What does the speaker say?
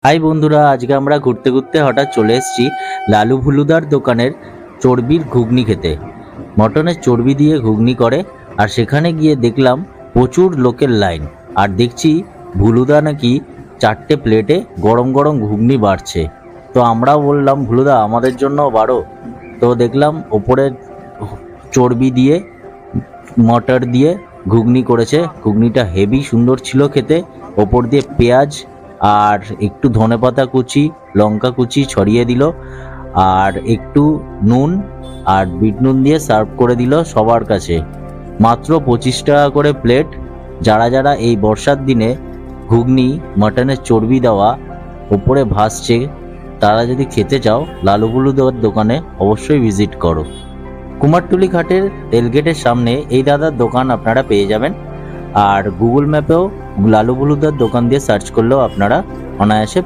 High বন্ধুরা, আজকে আমরা ঘুরতে ঘুরতে হঠাৎ চলে এসেছি লালু ভুলুদার দোকানের চর্বির ঘুগনি খেতে। মটনের চর্বি দিয়ে ঘুগনি করে, আর সেখানে গিয়ে দেখলাম প্রচুর লোকের লাইন। আর দেখছি ভুলুদা নাকি 4টে প্লেটে গরম গরম ঘুগনি বাড়ছে। তো আমরাও বললাম, ভুলুদা আমাদের জন্য বাড়ো। তো দেখলাম ওপরে চর্বি দিয়ে মটর দিয়ে ঘুগনি করেছে। ঘুগনিটা হেভি সুন্দর ছিল খেতে। ওপর দিয়ে পেঁয়াজ আর একটু ধনেপাতা কুচি, লঙ্কা কুচি ছড়িয়ে দিল, আর একটু নুন আর বিট নুন দিয়ে সার্ভ করে দিল সবার কাছে। মাত্র 25 টাকা করে প্লেট। যারা যারা এই বর্ষার দিনে ঘুগনি মটনের চর্বি দেওয়া ওপরে ভাসছে, তারা যদি খেতে চাও লালু ভুলুদার দোকানে অবশ্যই ভিজিট করো। কুমারটুলি ঘাটের রেলগেটের সামনে এই দাদার দোকান আপনারা পেয়ে যাবেন। আর গুগল ম্যাপেও লালু ভুলুদার দোকান দিয়ে সার্চ করলেও আপনারা অনায়াসে